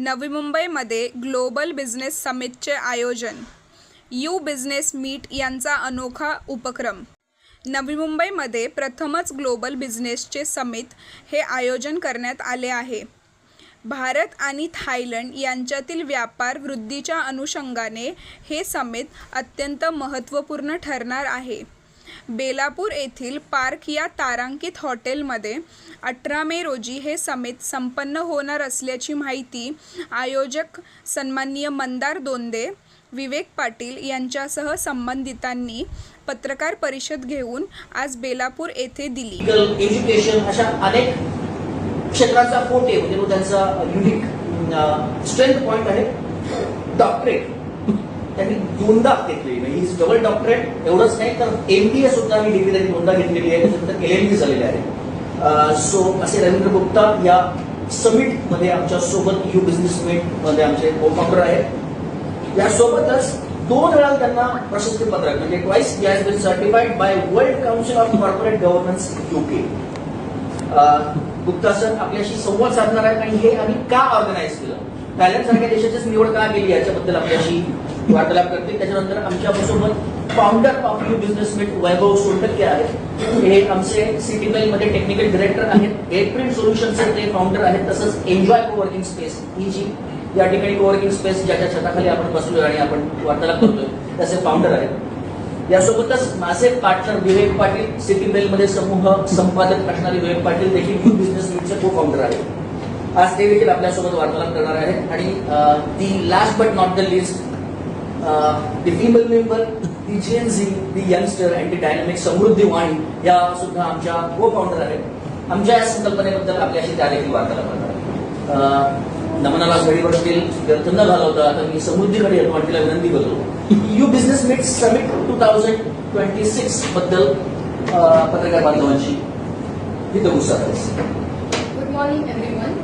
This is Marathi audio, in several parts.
नवी मुंबईमध्ये ग्लोबल बिझनेस समिटचे आयोजन. यू बिझनेस मीट यांचा अनोखा उपक्रम. नवी मुंबईमध्ये प्रथमच ग्लोबल बिझनेसचे समिट हे आयोजन करण्यात आले आहे. भारत आणि थायलंड यांच्यातील व्यापार वृद्धीच्या अनुषंगाने हे समिट अत्यंत महत्त्वपूर्ण ठरणार आहे. बेलापूर येथील पार्क या तारांकित हॉटेलमध्ये 18 मे रोजी हे समिट संपन्न होणार असल्याची माहिती आयोजक सन्माननीय मंदार दोंदे, विवेक पाटील यांच्यासह संबंधितांनी पत्रकार परिषद घेऊन आज बेलापूर येथे दिली. एज्युकेशन अशा अनेक क्षेत्राचा कोटे म्हणजे तो त्यांचा युनिक स्ट्रेंथ पॉइंट आहे. डॉक्टरेट त्यांनी दोनदा घेतलेली म्हणजे ही डबल डॉक्टरेट एवढंच नाही तर MBA सुद्धा ही डिग्री त्यांनी दोनदा घेतलेली आहे. त्याच्यानंतर LLB झालेली आहे. सो असे रवींद्र गुप्ता या समिट मध्ये आमच्या सोबत यू बिझनेस मीट मध्ये आमचे को फाउंडर आहेत. यासोबतच 2 वेळा त्यांना प्रशस्ती पत्रक म्हणजे twice he has been certified by World Council of Corporate Governance UK. Gupta sir आपल्याशी संवाद साधणार आहेत आणि हे आम्ही का ऑर्गनाईज केलं, थायलंड सारख्या देशाचीच निवड का केली याच्याबद्दल आपल्याशी वार्तालाप करतील. त्याच्यानंतर आमच्यासोबत founder of U business meet Vaibhav Sontakke आहेत. हे आमचे सिटीबेल मध्ये टेक्निकल डायरेक्टर आहेत. एअरप्रिंट सोल्युशनचे ते फाउंडर आहेत. तसंच एन्जॉय कोवर्किंग स्पेस ही जी या ठिकाणी कोवर्किंग स्पेस ज्याच्या छताखाली आपण बसलोय आणि आपण वार्तालाप करतोय त्याचे फाउंडर आहेत. यासोबतच माझे पार्टनर विवेक पाटील, सिटीबेल मध्ये समूह संपादक असणारे विवेक पाटील देखील यू बिझनेस मीटचे को फाउंडर आहेत. आज ते देखील आपल्यासोबत वार्तालाप करणार आहेत. आणि the last but not the list the female member, the Gen Z, the youngster and the dynamic Samruddhi Vani या सुद्धा आमच्या को फाउंडर आहेत. आमच्या या संकल्पनेबद्दल आपल्याशी त्या देखील वार्तालाप करणार आहेत. नमनाला घडी बसतील व्यर्थ न घालवता आता मी समृद्धीकडे येतो आणि तिला विनंती करतो यू बिझनेस मीट समिट 2026 बद्दल पत्रकार बांधवांची हितगुच्छ आहे. Good morning everyone,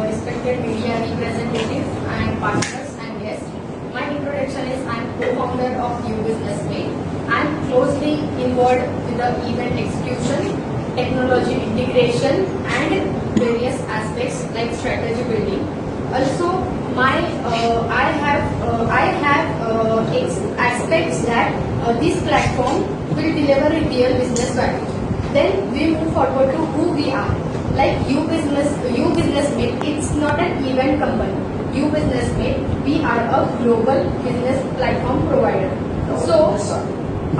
respected media representatives and partners and guests. My introduction is I am co-founder of You Business Meet. I am closely involved with the event execution, technology integration and various aspects like strategy building. Also, I have aspects that this platform will deliver a real business value. Then we move forward to who we are. Like You Business Meet, it's not an event company. You Business Meet, we are a global business platform provider. So,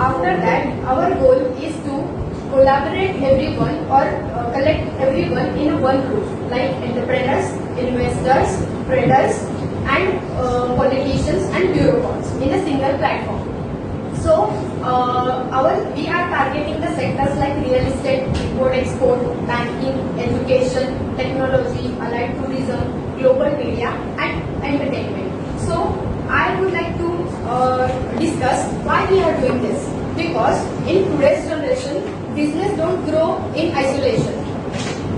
after that, our goal is to collaborate everyone or collect everyone in one group, like entrepreneurs, investors, traders, and politicians and bureaucrats in a single platform. So, we are targeting the sectors like real estate, import-export, banking, education, technology, allied tourism, global media, and entertainment. So, I would like to discuss why we are doing this. Because in today's generation, business don't grow in isolation.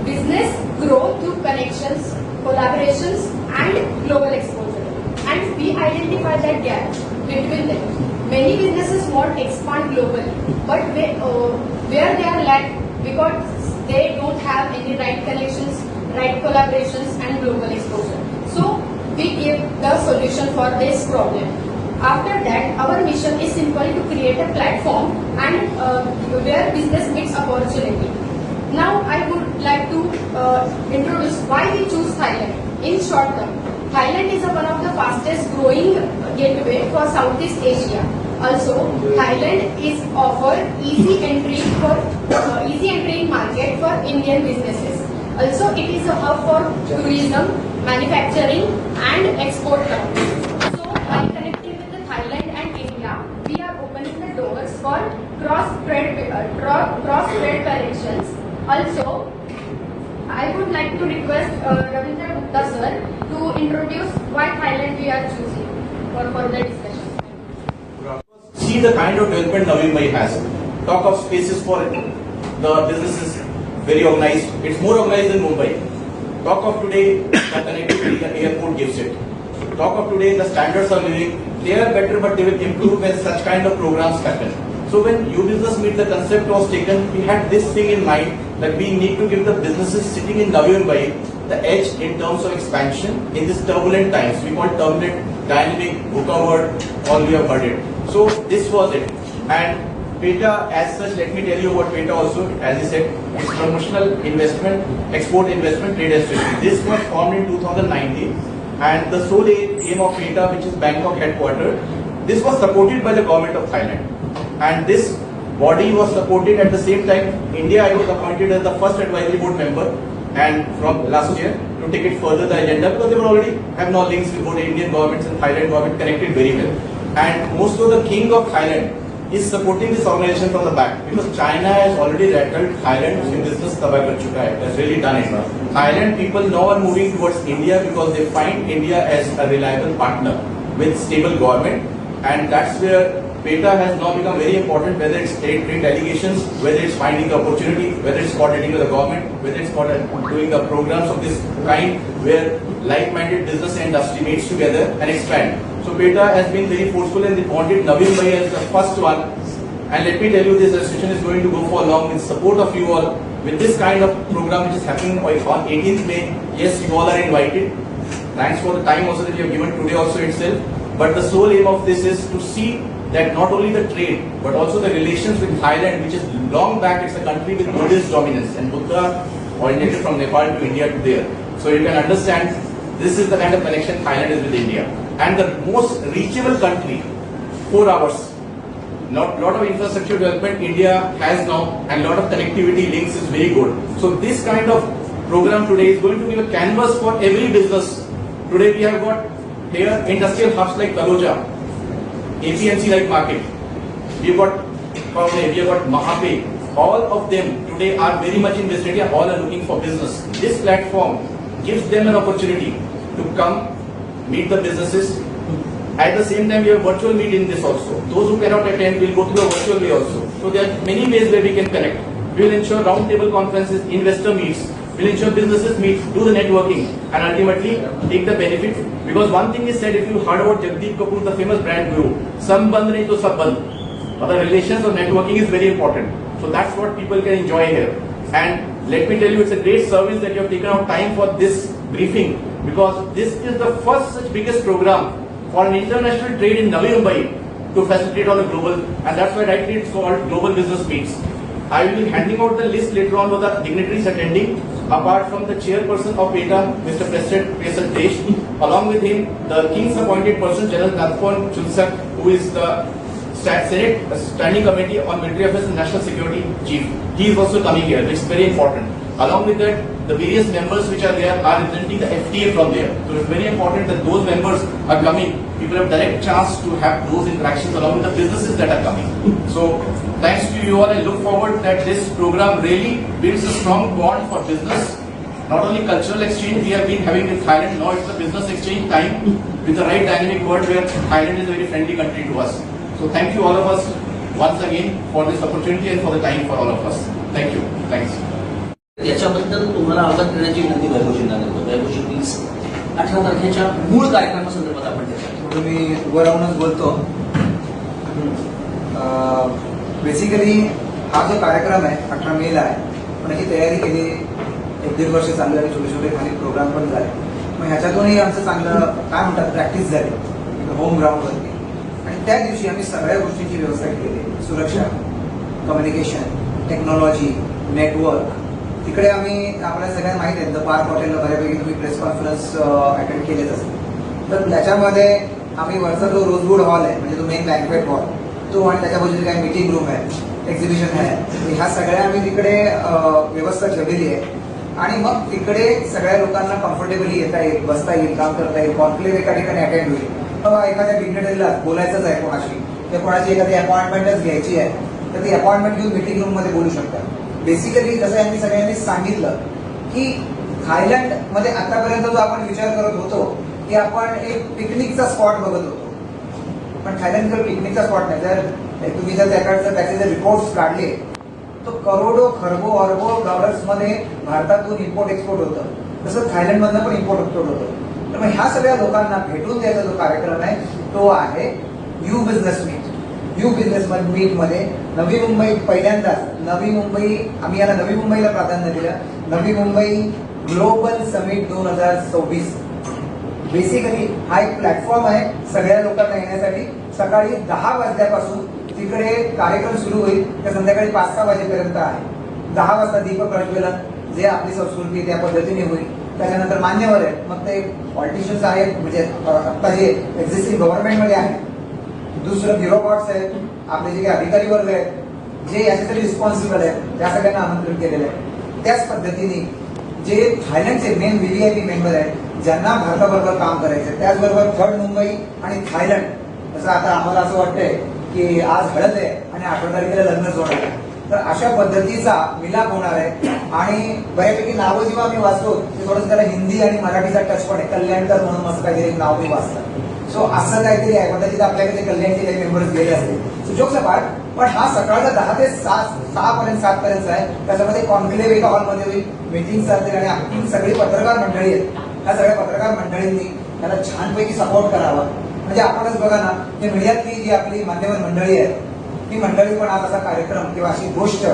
Business grow through connections, collaborations, and global exposure. And we identify that gap between them. Many businesses want to expand globally, but where they are lack because they don't have any right connections, right collaborations, and global exposure. So we give the solution for this problem. After that, our mission is simple to create a platform and where business meets opportunity. Now I would like to introduce why we choose Thailand. In short term, Thailand is one of the fastest growing gateway for Southeast Asia. Also, Thailand is offer easy entry in market for Indian businesses. Also, it is a hub for tourism, manufacturing, and export companies. So, by connecting with the Thailand and India, we are opening the doors for cross-trade connections. Also, I would like to request Ravindra Gupta sir to introduce why Thailand we are choosing for further discussion. See the kind of development Navi Mumbai has. Talk of spaces for it. The business is very organized. It's more organized than Mumbai. Talk of today, the connectivity the airport gives it. Talk of today, the standards are living. They are better, but they will improve when such kind of programs happen. So when You Business Meet, the concept was taken, we had this thing in mind that we need to give the businesses sitting in Navi Mumbai the edge in terms of expansion in these turbulent times. We call turbulent, dynamic, VUCA word, all we have heard it. So this was it. And Peta as such, let me tell you about Peta also, as he said, it's promotional investment, export investment, trade association. This was formed in 2019 and the sole aim of Peta, which is Bangkok headquartered, this was supported by the government of Thailand. And this body was supported at the same time. India, I was appointed as the first advisory board member and from last year to take it further the agenda because they were already have no links with both Indian governments and Thailand government connected very well. And most of the king of Thailand is supporting this organization from the back because China has already rattled Thailand in business tabak kar chuka hai. Has really done it. Thailand people now are moving towards India because they find India as a reliable partner with stable government, and that's where Peta has now become very important, whether it's trade delegations, whether it's finding the opportunity, whether it's coordinating with the government, whether it's doing the programs of this kind where like-minded business and industry meets together and expand. So Peta has been very forceful and they wanted Navi Mumbai as the first one. And let me tell you, this association is going to go for long with support of you all with this kind of program which is happening on 18th May. Yes, you all are invited. Thanks for the time also that you have given today also itself. But the sole aim of this is to see that not only the trade, but also the relations with Thailand, which is long back, it's a country with Buddhist dominance, and Buddha originated from Nepal to India to there. So you can understand, this is the kind of connection Thailand is with India. And the most reachable country, 4 hours. Lot of infrastructure development India has now, and lot of connectivity links is very good. So this kind of program today is going to give a canvas for every business. Today we have got here industrial hubs like Taloja, APMC like market. We've got Pune, we have got Mahape. All of them today are very much in this area, all are looking for business. This platform gives them an opportunity to come, meet the businesses. At the same time, we have virtual meet in this also. Those who cannot attend will go through a virtual way also. So there are many ways where we can connect. We will ensure roundtable conferences, investor meets. We will ensure businesses meet, do the networking, and ultimately take the benefit. Because one thing is said, if you heard about Jagdeep Kapoor, the famous brand guru, "Sam band nahi to sab band." But the relations or networking is very important. So that's what people can enjoy here. And let me tell you, it's a great service that you have taken out time for this briefing, because this is the first such biggest program for an international trade in Navi Mumbai to facilitate on a global, and that's why rightly it's called Global Business Meets. I will be handing out the list later on with the dignitaries attending. Apart from the chairperson of Peta, Mr. President Faisal Desh, along with him, the King's appointed person, General Nathapon Chunsak, who is the Senate Standing Committee on Military Affairs and National Security Chief. He is also coming here, which is very important. Along with that, the various members which are there are representing the FTA from there. So it's very important that those members are coming. People have direct chance to have those interactions along with the businesses that are coming. So thanks to you all. I look forward that this program really builds a strong bond for business. Not only cultural exchange we have been having with Thailand, now it's the business exchange time with the right dynamic world where Thailand is a very friendly country to us. So thank you all of us once again for this opportunity and for the time for all of us. Thank you. Thanks. याच्याबद्दल तुम्हाला अवगत करण्याची विनंती वैभवजींना करतो. वैभवजी प्लीज 18 तारखेच्या मूळ कार्यक्रमासंदर्भात आपण त्याच्या मी उभं राहूनच बोलतो. बेसिकली हा जो कार्यक्रम आहे 18 मेला आहे, पण ही तयारी केली 1-1.5 वर्ष चालली आणि छोटे छोटे खाली प्रोग्राम पण झाले. मग ह्याच्यातूनही आमचं चांगलं काय म्हणतात प्रॅक्टिस झाली होम ग्राउंडवरती, आणि त्या दिवशी आम्ही सगळ्या गोष्टींची व्यवस्था केली. सुरक्षा, कम्युनिकेशन, टेक्नॉलॉजी, नेटवर्क. तिकडे आम्ही आपल्याला सगळ्यांना माहिती आहे, द पार्क हॉटेलला बऱ्यापैकी तुम्ही प्रेस कॉन्फरन्स अटेंड केलेच असते. तर त्याच्यामध्ये आम्ही वरचा जो रोजवूड हॉल आहे, म्हणजे तो मेन बँकवेट हॉल, तो आणि त्याच्या बाजूला काही मीटिंग रूम आहे, एक्झिबिशन आहे, ह्या सगळ्या आम्ही तिकडे व्यवस्था ठेवलेली आहे. आणि मग तिकडे सगळ्या लोकांना कम्फर्टेबली येता येईल, बसता येईल, काम करता येईल, कॉन्क्लेव्ह एका ठिकाणी अटेंड होईल. एखाद्या डिग्नेटरीला बोलायचंच आहे कोणाशी, तर कोणाची एखादी अपॉइंटमेंटच घ्यायची आहे, तर ती अपॉइंटमेंट घेऊन मीटिंग रूम मध्ये बोलू शकता. बेसिकली जसं यांनी सगळ्यांनी सांगितलं की थायलंडमध्ये आतापर्यंत जो आपण विचार करत होतो की आपण एक पिकनिकचा स्पॉट बघत होतो, पण थायलंडकडे पिकनिकचा स्पॉट नाही. जर तुम्ही जर त्याकडचं त्याचे जर रिपोर्ट्स काढले तर करोडो खरबो अरबो डॉलर्समध्ये भारतातून इम्पोर्ट एक्सपोर्ट होतं, तसं थायलंडमधनं पण इम्पोर्ट एक्सपोर्ट होतं. तर मग ह्या सगळ्या लोकांना भेटून द्यायचा जो कार्यक्रम आहे तो आहे new business meet. New business meet मध्ये नवी मुंबई पहिल्यांदाच, नवी मुंबई आम्ही याला नवी मुंबईला प्राधान्य दिलं. Navi Mumbai global summit 2026. Basically हा एक प्लॅटफॉर्म आहे सगळ्या लोकांना येण्यासाठी. सकाळी 10 वाजल्यापासून तिकडे कार्यक्रम सुरू होईल तर संध्याकाळी 5-6 वाजेपर्यंत आहे. 10 वाजता दीप प्रज्वलन, जे आपली संस्कृती त्या पद्धतीने होईल. त्याच्यानंतर मान्यवर आहेत, मग ते पॉलिटिशियन्स आहेत, म्हणजे आता जे एक्झिस्टिंग गव्हर्नमेंटमध्ये आहेत. दुसरं ब्युरोक्रॉट्स आहेत, आपले जे काही अधिकारी वर्ग आहेत जे याच्यासाठी रिस्पॉन्सिबल आहेत, त्या सगळ्यांना आमंत्रित केलेलं आहे. त्याच पद्धतीने जे थायलंडचे मेन व्हीव्हीआयपी मेंबर आहेत ज्यांना भारताबरोबर काम करायचं, त्याचबरोबर थर्ड मुंबई आणि थायलंड. जसं आता आम्हाला असं वाटतंय की आज हळद आहे आणि 18 तारखेला लग्नच होणार आहे, तर अशा पद्धतीचा मिलाप होणार आहे. आणि बऱ्यापैकी नावं जेव्हा मी वाचतो ते थोडंसं त्याला हिंदी आणि मराठीचा टच पण आहे. कल्याणकर म्हणून मस्त काहीतरी एक नाव मी वाचलं. सो असं काहीतरी आहे, कदाचित आपल्याकडे कल्याणचे काही मेंबर्स गेले असतील. जोक्स अपार्ट, पण हा सकाळचा 10 ते 6 पर्यंत 7 पर्यंत आहे. त्याच्यामध्ये कॉन्क्लेव्ह एका हॉलमध्ये होईल, मीटिंग चालतील आणि आपली सगळी पत्रकार मंडळी आहेत. ह्या सगळ्या पत्रकार मंडळींनी त्याला छानपैकी सपोर्ट करावा. म्हणजे आपणच बघा ना, हे मीडियातली जी आपली मान्यवर मंडळी आहे ती मंडळी पण आज असा कार्यक्रम किंवा अशी गोष्ट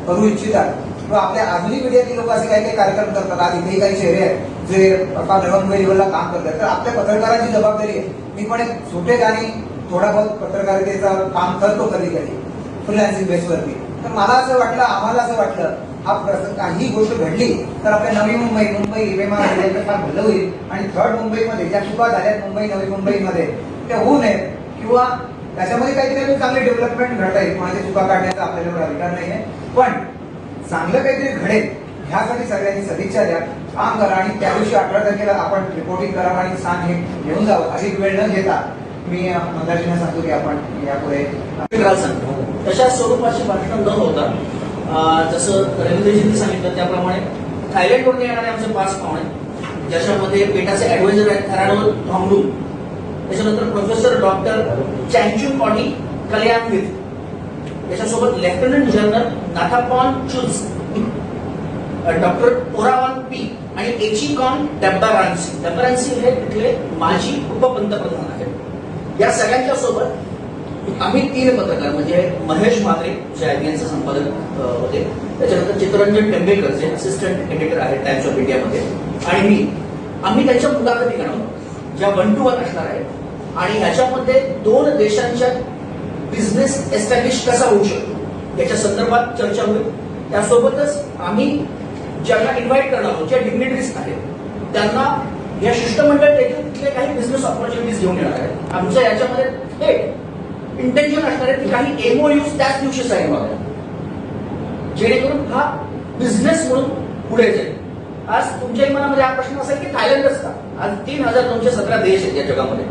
करू इच्छितात. किंवा आपल्या आधुनिक मीडियातली लोक असे काही काही कार्यक्रम करतात. आज इथेही काही चेहरे आहेत जे नवमुंबई लेवलला काम करतात. तर आपल्या पत्रकारांची जबाबदारी आहे. मी पण एक छोटे आणि थोडा बहुत पत्रकारितेचं काम करतो कधी कधी फ्रीलान्सिंग बेसवरती. तर मला असं वाटलं, आम्हाला असं वाटलं, हा काही गोष्ट घडली तर आपल्या नवी मुंबई, मुंबई रेल्वे महामार्गाचं फार भलं होईल. आणि थर्ड मुंबईमध्ये ज्या चुका झाल्यात मुंबई नवी मुंबईमध्ये त्या होऊ नयेत, किंवा त्याच्यामध्ये काहीतरी चांगले डेव्हलपमेंट घडता येईल. कोणाची चुका काढण्याचा आपल्याला एवढा अधिकार नाहीये, पण चांगलं काहीतरी घडेल ह्यासाठी सगळ्यांनी सदिच्छा द्या, काम करा. आणि त्या दिवशी 18 तारखेला आपण रिपोर्टिंग करावं आणि स्थान हे घेऊन जावं. अशी वेळ न घेता मी मंदाजींना सांगतो की आपण यापुढे तशा स्वरूपाची भाषण न होता, जसं रवींद्रजींनी सांगितलं त्याप्रमाणे थायलंडवरून येणारे आमचे 5 पाहुणे, ज्याच्यामध्ये पेटाचे ऍडवायझर आहेत थराडो थॉंगडू, त्याच्यानंतर प्रोफेसर डॉक्टर चॅंगचुन पॉटी कल्याणवित, त्याच्यासोबत लेफ्टनंट जनरल नाथापॉन चुज, डॉक्टर ओरावान पी आणि एचिकॉन डब्बारान्सी. डब्बारान्सी हे तिथले माजी उपपंतप्रधान आहेत. या सगळ्यांच्या सोबत आम्ही 3 पत्रकार, म्हणजे महेश म्हात्रे जे IBNचे संपादक होते, त्याच्यानंतर चित्तरंजन टेंबेकर जे असिस्टंट एडिटर आहेत टाइम्स ऑफ इंडियामध्ये, आणि मी, आम्ही त्यांच्या मुलाखती घेणार ज्या 1 to 1 असणार आहेत. आणि ह्याच्यामध्ये 2 देशांच्या बिझनेस एस्टॅब्लिश कसा होऊ शकतो याच्या संदर्भात चर्चा होईल. त्यासोबतच आम्ही ज्यांना इन्व्हाइट करणार आहोत, ज्या डिग्निटरीज आहेत त्यांना या शिष्टमंडळ देखील तिथले काही बिझनेस ऑपॉर्च्युनिटीज घेऊन येणार आहेत. आमचं याच्यामध्ये थेट इंटेन्शन असणार आहे की काही MOUs त्याच दिवशी साईन व्हावे, जेणेकरून हा बिझनेस म्हणून पुढे जाईल. आज तुमच्याही मनामध्ये हा प्रश्न असेल की थायलंडच का? आज 3217 देश आहेत या जगामध्ये.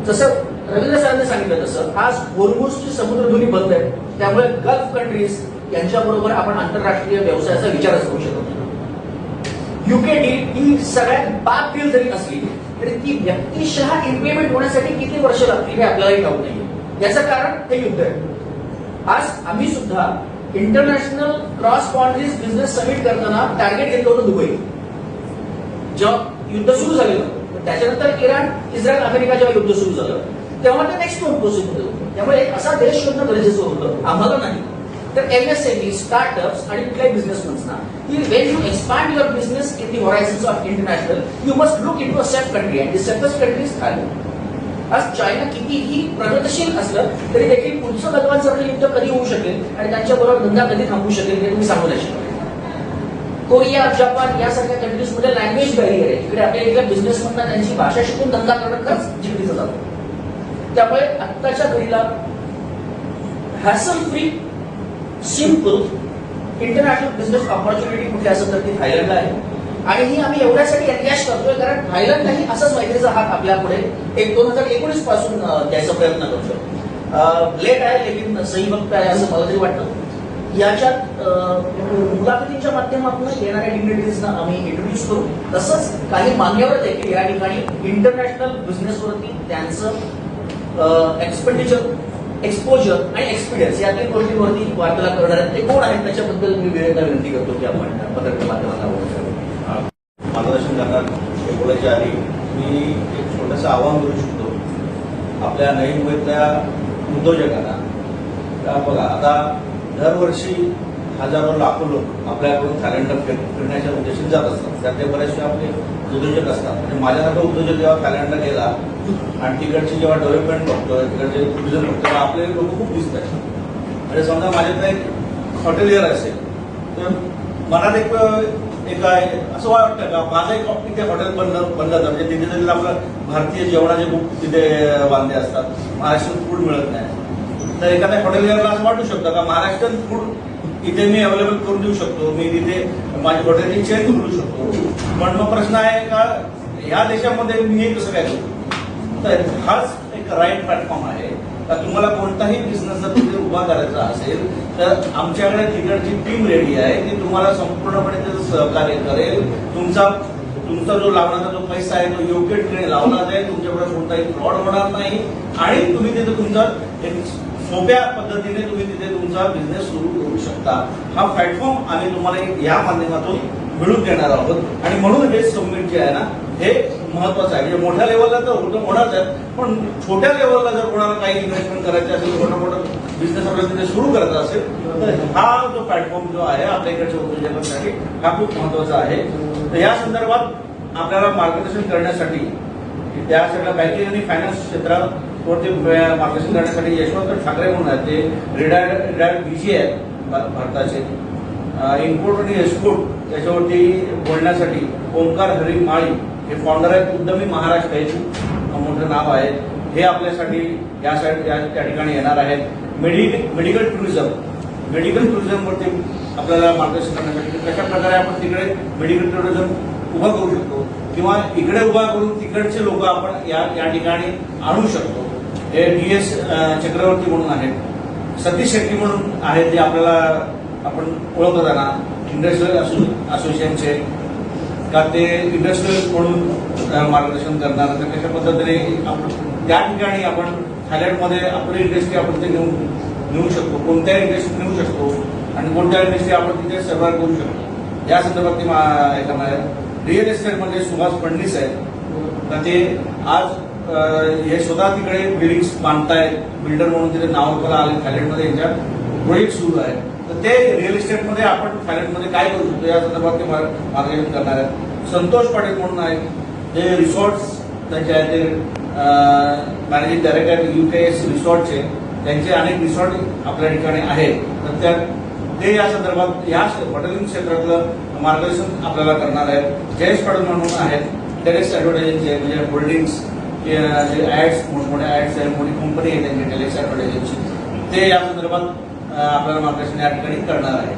जसं रवींद्र सरांनी सांगितलं तसं आज होर्मुझची समुद्रधुनी बंद आहे, त्यामुळे गल्फ कंट्रीज यांच्याबरोबर आपण आंतरराष्ट्रीय व्यवसायाचा विचारच करू शकत नाही. UK डील ही सगळ्यात बाद डील जरी असली तरी ती व्यक्तिशः इम्प्लिमेंट होण्यासाठी किती वर्ष लागतील हे आपल्यालाही ठाऊक नाहीये. याचं कारण हे युद्ध आहे. आज आम्ही सुद्धा international cross boundaries business summit करताना टार्गेट घेतलं होतं दुबई. जेव्हा युद्ध सुरू झालेलं, त्याच्यानंतर इराण, इस्रायल, अमेरिका जेव्हा युद्ध सुरू झालं तेव्हा ते नेक्स्ट वन पॉसिबल होतं. त्यामुळे एक असा देश शोधणं गरजेचं होतं, आम्हाला नाही तर MSME, स्टार्टअप्स आणि कुठल्याही बिझनेसमॅन्सना की when you expand your business in the horizons of international you must look into a safe country and the safest country is Thailand. आज चायना कितीही प्रगतशील असलं तरी देखील पुढचं गलवानचं युद्ध कधी होऊ शकेल आणि त्यांच्याबरोबर धंदा कधी थांबू शकेल हे तुम्ही सांगू नाही शकत. कोरिया, जपान यासारख्या कंट्रीजमध्ये लँग्वेज बॅरियर आहे. इकडे आपल्या इथल्या बिझनेसमॅनना त्यांची भाषा शिकून धंदा करणं खरंच जिकरीचं जातं. त्यामुळे आत्ताच्या घडीला hassle free, simple international business opportunity कुठे असेल तर ती थायलंडला आहे. आणि ही आम्ही एवढ्यासाठी एनकॅश करतोय कारण थायलंडलाही असंच मैत्रीचा हात आपल्या पुढे 2019 पासून द्यायचा प्रयत्न करतोय. लेट आहे लेकिन सही वक्त आहे असं मला तरी वाटतं. याच्यात मुलाखतींच्या माध्यमातून येणाऱ्या डिग्निटरीजना आम्ही इंट्रोड्यूस करू. तसंच काही मान्यवर देखील या ठिकाणी इंटरनॅशनल बिझनेसवरती त्यांचं एक्सपेंडिचर, एक्सपोजर आणि एक्सपिरियन्स या 3 गोष्टींवरती वार्तालाप करणार आहेत. ते कोण आहेत त्याच्याबद्दल मी वेळेला विनंती करतो की आपण पत्रकार माध्यमांना मार्गदर्शन करणार बोलायच्या आधी मी एक छोटंसं आवाहन करू शकतो आपल्या नवी मुंबईतल्या उद्योजकांना. बघा आता दरवर्षी हजारो लाखो लोक आपल्याकडून थायलंडला फिरण्याच्या उद्देशाने जात असतात. त्यातले बरेचसे आपले उद्योजक असतात. म्हणजे माझ्यासारखा उद्योजक जेव्हा थायलंडला गेला आणि तिकडची जेव्हा डेव्हलपमेंट बघतोय, तिकडचे टुरिझम बघतोय, तेव्हा आपले लोक खूप दिसतात. म्हणजे समजा माझ्याकडे एक हॉटेलियर असेल तर मनात एक असं वाटतं का माझं एक तिथे हॉटेल बंद जातं. म्हणजे तिथे जरी आपलं भारतीय जेवणाचे खूप तिथे वांदे असतात, महाराष्ट्रीयन फूड मिळत नाही, तर एखाद्या हॉटेलियरला असं वाटू शकतं का महाराष्ट्रीयन फूड इथे मी अवेलेबल करून देऊ शकतो, मी तिथे माझी हॉटेलची चेन खोलू शकतो. पण मग प्रश्न आहे का ह्या देशामध्ये मी हे कसं काय करू? तर हाच एक राईट प्लॅटफॉर्म आहे का तुम्हाला कोणताही बिझनेस जर तिथे उभा करायचा असेल तर आमच्याकडे तिकडची टीम रेडी आहे की तुम्हाला संपूर्णपणे त्याचं सहकार्य करेल. तुमचा जो लावणारा जो पैसा आहे तो योग्य ठिकाणी लावला जाईल, तुमच्याकडे कोणताही फ्रॉड होणार नाही आणि तुम्ही तिथे तुमचा एक सोप्या पद्धतीने तुम्ही तिथे तुमचा बिझनेस सुरू करू शकता. हा प्लॅटफॉर्म आम्ही तुम्हाला या माध्यमातून मिळून देणार आहोत. आणि म्हणून हे समिट जे आहे ना हे महत्वाचं आहे. म्हणजे मोठ्या लेवलला तर होणारच आहे, पण छोट्या लेवलला जर कोणाला काही इन्व्हेस्टमेंट करायचे असेल, मोठा मोठा बिझनेस आपल्याला तिथे सुरू करायचा असेल तर हा जो प्लॅटफॉर्म जो आहे आपल्या इकडच्या उद्योजकांसाठी हा खूप महत्वाचा आहे. तर या संदर्भात आपल्याला मार्गदर्शन करण्यासाठी त्या सगळ्या बँकिंग आणि फायनान्स क्षेत्रावरती मार्गदर्शन करण्यासाठी यशवंत ठाकरे म्हणून आहेत, ते रिटायर्ड बीजी आहेत भारताचे. इम्पोर्ट आणि एक्सपोर्ट त्याच्यावरती बोलण्यासाठी ओंकार हरी माळी हे फाउंडर आहेत. उद्यमी महाराष्ट्र याची मोठं नाव आहे. हे आपल्यासाठी त्या ठिकाणी येणार आहेत. मेडिकल टुरिझमवरती आपल्याला मार्गदर्शन करण्यासाठी कशा प्रकारे आपण तिकडे मेडिकल टुरिझम उभा करू शकतो किंवा इकडे उभा करून तिकडचे लोक आपण या ठिकाणी आणू शकतो. हे DS चक्रवर्ती म्हणून आहेत, सतीश शेट्टी म्हणून आहेत, जे आपल्याला आपण ओळखतो त्यांना इंडस्ट्रियल असोसिएशनचे का ते इंडस्ट्रियल म्हणून मार्गदर्शन करणार. तर कशा पद्धतीने आपण त्या ठिकाणी आपण थायलंडमध्ये आपली इंडस्ट्री आपण ते नेऊ शकतो, कोणत्या इंडस्ट्री नेऊ शकतो आणि कोणत्या इंडस्ट्री आपण तिथे सर्वात करू शकतो या संदर्भात ते हे करणार आहे. रिअल एस्टेटमध्ये सुभाष फडणीस आहेत, तर ते आज हे स्वतः तिकडे बिल्डिंग्स बांधतायत. बिल्डर म्हणून तिथे नावाला आले. थायलंडमध्ये यांच्या प्रोजेक्ट सुरू आहे. तर ते रिअल इस्टेटमध्ये आपण थायलंडमध्ये काय करू शकतो या संदर्भात ते मार्गदर्शन करणार आहेत. संतोष पाटील म्हणून आहेत, ते रिसॉर्ट्स त्यांचे आहेत, ते मॅनेजिंग डायरेक्टर UKS रिसॉर्टचे. त्यांचे अनेक रिसॉर्ट आपल्या ठिकाणी आहेत. तर ते या संदर्भात या हॉटेलिंग क्षेत्रातलं मार्गदर्शन आपल्याला करणार आहेत. जयेश पाटील म्हणून आहेत, टेलेक्स ॲडव्हर्टायझिंगचे, म्हणजे होल्डिंग्स जे ॲड्स मोठमोठ्या ॲड्स आहे, मोठी कंपनी आहे त्यांची टेलेक्स ॲडव्हर्टायझिंगची, ते या संदर्भात आपल्याला मार्गदर्शन या ठिकाणी करणार आहे.